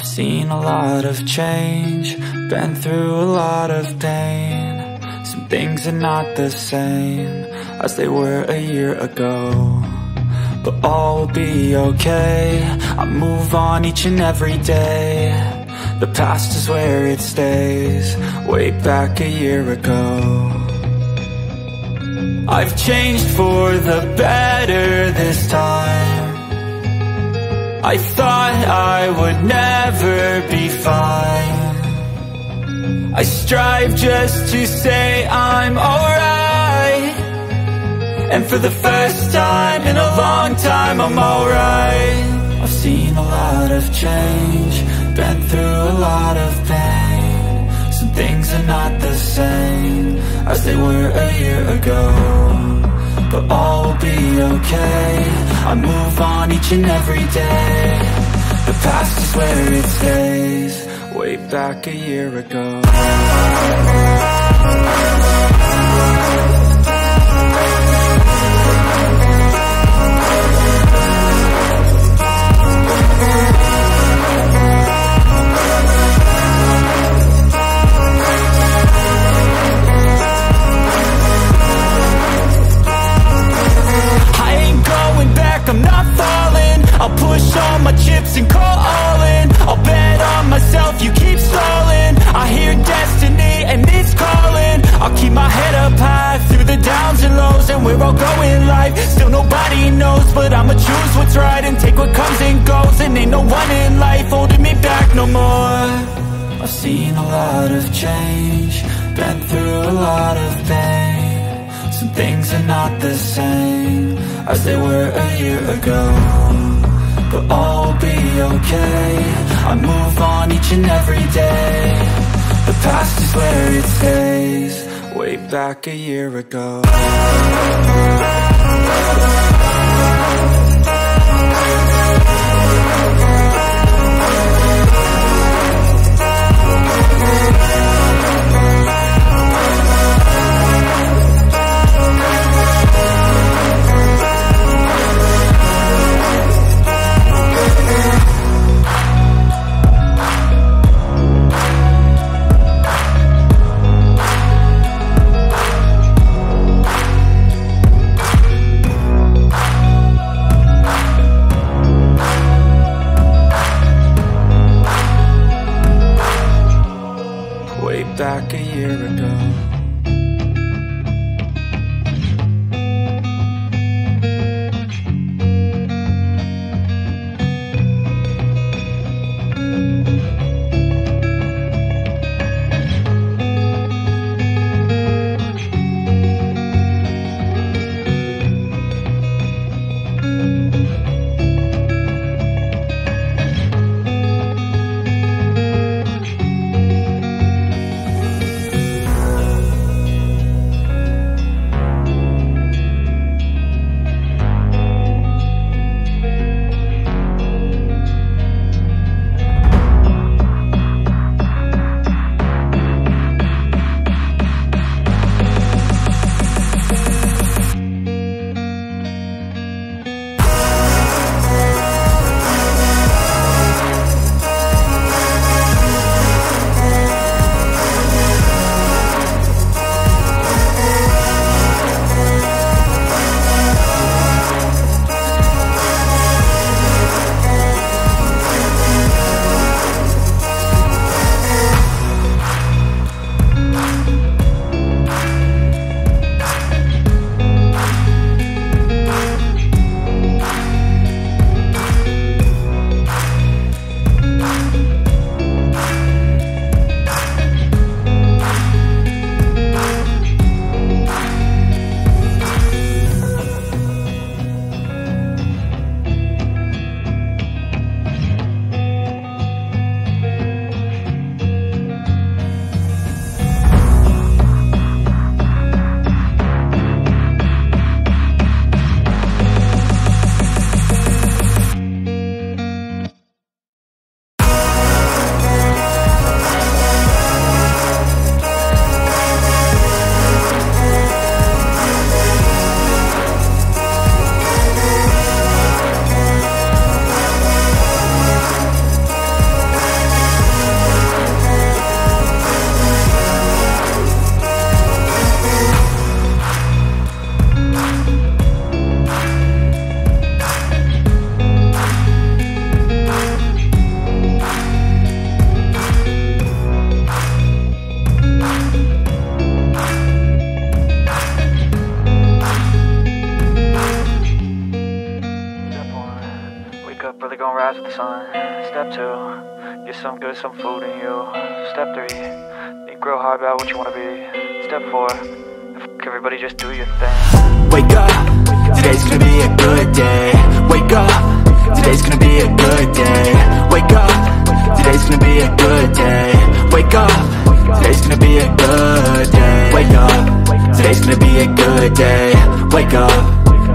Seen a lot of change, been through a lot of pain. Some things are not the same as they were a year ago, but all will be okay. I move on each and every day. The past is where it stays, way back a year ago. I've changed for the better this time. I thought I would never be fine. I strive just to say I'm alright, and for the first time in a long time I'm alright. I've seen a lot of change, been through a lot of pain. Some things are not the same as they were a year ago, but all will be okay. I move on each and every day. The past is where it stays, way back a year ago. I'm not falling, I'll push all my chips and call all in. I'll bet on myself, you keep stalling. I hear destiny and it's calling. I'll keep my head up high through the downs and lows, and where I'll go in life, still nobody knows. But I'ma choose what's right and take what comes and goes, and ain't no one in life holding me back no more. I've seen a lot of change, been through a lot of pain. Some things are not the same as they were a year ago, but all will be okay. I move on each and every day. The past is where it stays, way back a year ago. Back a year ago. 1, step 2, get some good, some food in you. Step 3, think real hard about what you wanna be. Step 4, fuck everybody, just do your thing. Wake up, today's gonna be a good day. Wake up, today's gonna be a good day. Wake up, today's gonna be a good day. Wake up, today's gonna be a good day. Wake up, today's gonna be a good day. Wake up,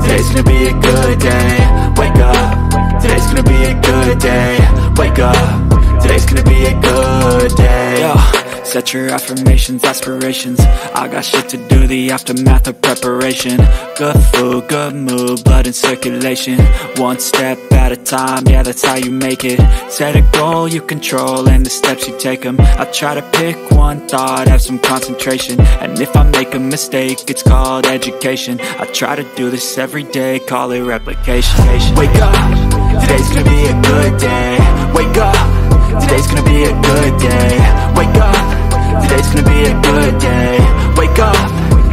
today's gonna be a good day. Wake up, today's gonna be a good day. Wake up, today's gonna be a good day. Yo, set your affirmations, aspirations. I got shit to do, the aftermath of preparation. Good food, good mood, blood in circulation. One step at a time, yeah, that's how you make it. Set a goal you control and the steps you take them. I try to pick one thought, have some concentration. And if I make a mistake, it's called education. I try to do this every day, call it replication. Wake up, today's gonna be a good day. Wake up, today's gonna be a good day. Wake up, today's gonna be a good day. Wake up,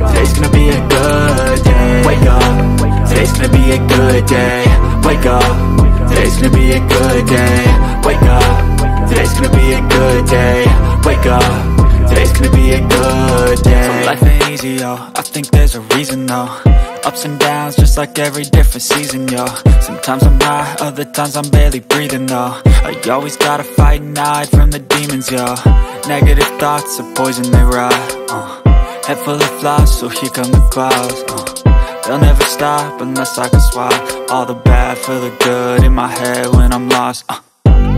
today's gonna be a good day. Wake up, today's gonna be a good day. Wake up, today's gonna be a good day. Wake up, today's gonna be a good day. Wake up, today's gonna be a good day. So life ain't easy, yo, I think there's a reason though. Ups and downs, just like every different season, yo. Sometimes I'm high, other times I'm barely breathing, though. I always gotta fight and hide from the demons, yo. Negative thoughts are poison, they rot. Head full of flies, so here come the clouds. They'll never stop unless I can swap all the bad for the good in my head when I'm lost.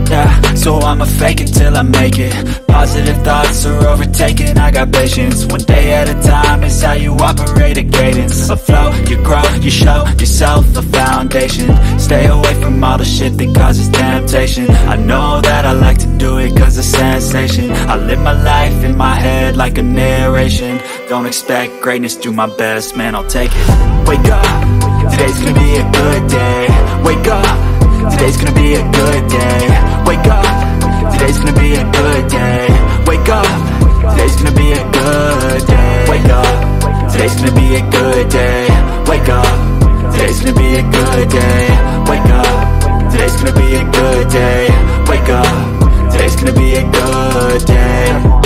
Yeah, so I'ma fake it till I make it. Positive thoughts are overtaken, I got patience. One day at a time is how you operate a cadence. A flow, you grow, you show yourself a foundation. Stay away from all the shit that causes temptation. I know that I like to do it cause it's sensation. I live my life in my head like a narration. Don't expect greatness, do my best, man, I'll take it. Wake up, today's gonna be a good day. Wake up, today's gonna be a good day. Wake up, today's gonna be a good day. Wake up, today's gonna be a good day. Wake up, today's gonna be a good day. Wake up, today's gonna be a good day. Wake up, today's gonna be a good day. Wake up, today's gonna be a good day.